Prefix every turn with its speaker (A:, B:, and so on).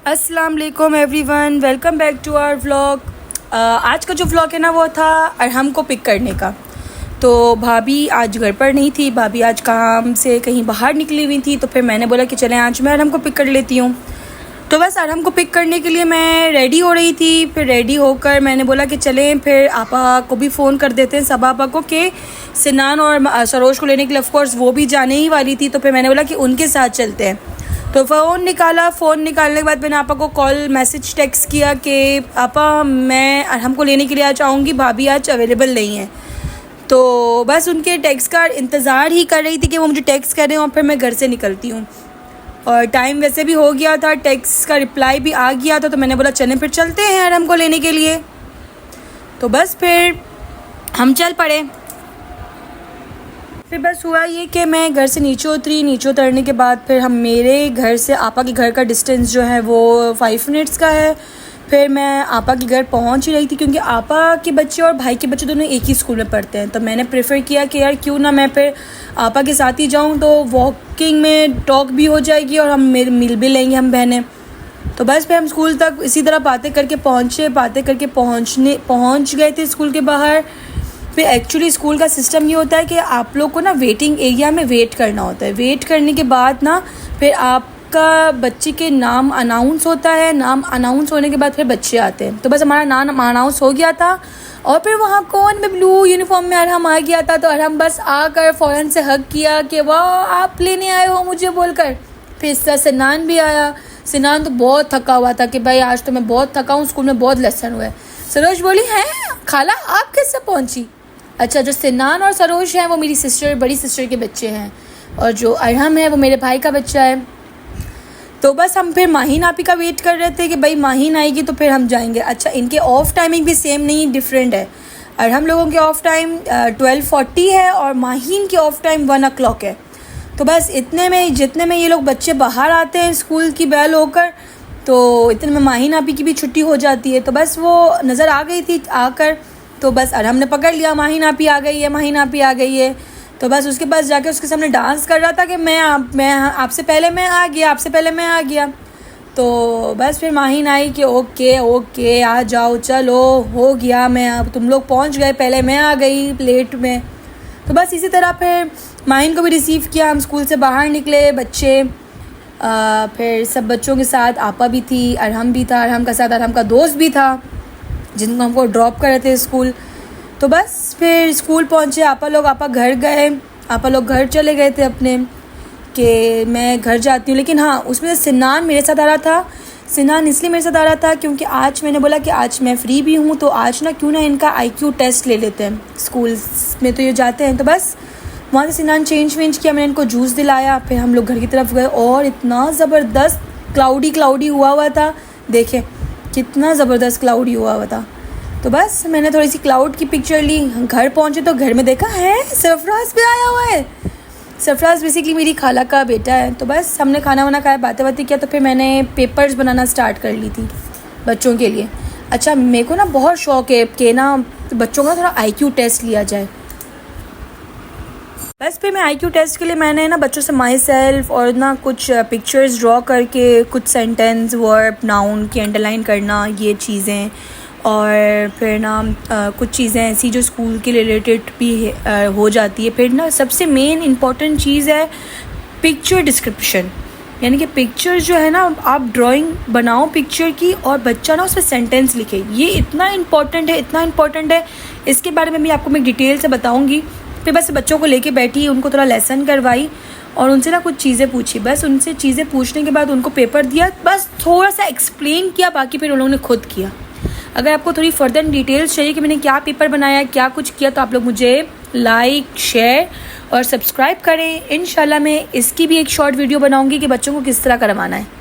A: अस्सलाम वालेकुम everyone, welcome back to our vlog. आज का जो व्लॉग है ना वो था अरहम को पिक करने का। तो भाभी आज घर पर नहीं थी, भाभी आज काम से कहीं बाहर निकली हुई थी। तो फिर मैंने बोला कि चलें आज मैं अरहम को पिक कर लेती हूँ। तो बस अरहम को पिक करने के लिए मैं रेडी हो रही थी। फिर रेडी होकर मैंने बोला कि चलें फिर आपा को भी फ़ोन कर देते हैं, सब आपा को, कि सिनान और सरोज को लेने के लिए ऑफकोर्स वो भी जाने ही वाली थी। तो फिर मैंने बोला कि उनके साथ चलते हैं। तो फ़ोन निकाला, फ़ोन निकालने के बाद मैंने आपा को कॉल मैसेज टेक्स्ट किया कि आपा मैं अरहम को लेने के लिए आज आऊँगी, भाभी आज अवेलेबल नहीं है। तो बस उनके टेक्स्ट का इंतज़ार ही कर रही थी कि वो मुझे टेक्स्ट करें और फिर मैं घर से निकलती हूँ। और टाइम वैसे भी हो गया था, टेक्स्ट का रिप्लाई भी आ गया था। तो मैंने बोला चलें फिर चलते हैं अरहम को लेने के लिए। तो बस फिर हम चल पड़े। फिर बस हुआ ये कि मैं घर से नीचे उतरी। नीचे उतरने के बाद फिर हम मेरे घर से आपा के घर का डिस्टेंस जो है वो 5 मिनट्स का है। फिर मैं आपा के घर पहुंच ही रही थी, क्योंकि आपा के बच्चे और भाई के बच्चे दोनों एक ही स्कूल में पढ़ते हैं। तो मैंने प्रेफर किया कि यार क्यों ना मैं फिर आपा के साथ ही जाऊं, तो वॉकिंग में टॉक भी हो जाएगी और हम मिल भी लेंगे हम बहनें। तो बस फिर हम स्कूल तक इसी तरह बातें करके पहुँच गए थे स्कूल के बाहर। फिर एक्चुअली स्कूल का सिस्टम ये होता है कि आप लोग को ना वेटिंग एरिया में वेट करना होता है। वेट करने के बाद ना फिर आपका बच्चे के नाम अनाउंस होता है। नाम अनाउंस होने के बाद फिर बच्चे आते हैं। तो बस हमारा नाम अनाउंस हो गया था और फिर वहाँ कौन में ब्लू यूनिफॉर्म में अरहम आ गया था। तो अरहम बस आकर फ़ौरन से हक किया कि वाह आप लेने आए हो मुझे बोलकर। फिर इस तरह सिनान भी आया। सिनान तो बहुत थका हुआ था कि भाई आज तो मैं बहुत थका हूँ, स्कूल में बहुत लेसन हुआ है। सरोज बोली हैं खाला आप किससे पहुँची? अच्छा, जो सिनान और सरोज हैं वो मेरी सिस्टर, बड़ी सिस्टर के बच्चे हैं, और जो अरहम है वो मेरे भाई का बच्चा है। तो बस हम फिर माहीन आपी का वेट कर रहे थे कि भाई माहीन आएगी तो फिर हम जाएंगे। अच्छा, इनके ऑफ टाइमिंग भी सेम नहीं, डिफरेंट है। अरहम लोगों के ऑफ टाइम 12:40 है और माहीन के ऑफ टाइम 1 o'clock है। तो बस इतने में जितने में ये लोग बच्चे बाहर आते हैं स्कूल की बैल होकर, तो इतने में माहीन आपी की भी छुट्टी हो जाती है। तो बस वो नज़र आ गई थी आकर। तो बस अरहम ने पकड़ लिया, माहीन आपी आ गई है, माहीन आपी आ गई है। तो बस उसके पास जाके उसके सामने डांस कर रहा था कि मैं आपसे पहले मैं आ गया, आपसे पहले मैं आ गया। तो बस फिर माहीन आई कि ओके ओके आ जाओ, चलो हो गया, मैं अब तुम लोग पहुंच गए, पहले मैं आ गई लेट में। तो बस इसी तरह फिर माहीन को भी रिसीव किया। हम स्कूल से बाहर निकले बच्चे। फिर सब बच्चों के साथ आपा भी थी, अरहम भी था, अरहम का साथ अरहम का दोस्त भी था जिनको हमको ड्रॉप कर रहे थे स्कूल। तो बस फिर स्कूल पहुँचे, आपा घर गए, आपा लोग घर चले गए थे अपने कि मैं घर जाती हूँ। लेकिन हाँ, उसमें सिनान मेरे साथ आ रहा था। सिनान इसलिए मेरे साथ आ रहा था क्योंकि आज मैंने बोला कि आज मैं फ्री भी हूँ, तो आज ना क्यों ना इनका IQ टेस्ट ले लेते हैं, स्कूल में तो ये जाते हैं। तो बस वहाँ से सिनान चेंज किया, मैंने इनको जूस दिलाया। फिर हम लोग घर की तरफ गए और इतना ज़बरदस्त क्लाउडी हुआ था, देखें कितना ज़बरदस्त क्लाउडी हुआ था। तो बस मैंने थोड़ी सी क्लाउड की पिक्चर ली। घर पहुँचे तो घर में देखा है सरफराज भी आया हुआ है। सरफराज बेसिकली मेरी खाला का बेटा है। तो बस हमने खाना वाना खाया, बातें किया। तो फिर मैंने पेपर्स बनाना स्टार्ट कर ली थी बच्चों के लिए। अच्छा, मेरे को ना बहुत शौक़ है कि ना बच्चों का थोड़ा IQ टेस्ट लिया जाए। बस फिर मैं IQ टेस्ट के लिए मैंने ना बच्चों से माई सेल्फ और ना कुछ पिक्चर्स ड्रॉ करके कुछ सेंटेंस, वर्ब, नाउन की अंडरलाइन करना, ये चीज़ें, और फिर ना कुछ चीज़ें ऐसी जो स्कूल के रिलेटेड भी हो जाती है। फिर ना सबसे मेन इम्पॉर्टेंट चीज़ है पिक्चर डिस्क्रिप्शन, यानी कि पिक्चर जो है ना आप ड्राइंग बनाओ पिक्चर की और बच्चा ना उस पर सेंटेंस लिखे। ये इतना इम्पॉर्टेंट है। इसके बारे में भी आपको मैं डिटेल से बताऊँगी। फिर बस बच्चों को लेके बैठी, उनको थोड़ा लेसन करवाई और उनसे ना कुछ चीज़ें पूछी। बस उनसे चीज़ें पूछने के बाद उनको पेपर दिया, बस थोड़ा सा एक्सप्लेन किया, बाकी फिर उन लोगों ने खुद किया। अगर आपको थोड़ी फर्दर डिटेल्स चाहिए कि मैंने क्या पेपर बनाया, क्या कुछ किया, तो आप लोग मुझे लाइक, शेयर और सब्सक्राइब करें। इंशाल्लाह मैं इसकी भी एक शॉर्ट वीडियो बनाऊंगी कि बच्चों को किस तरह करवाना है।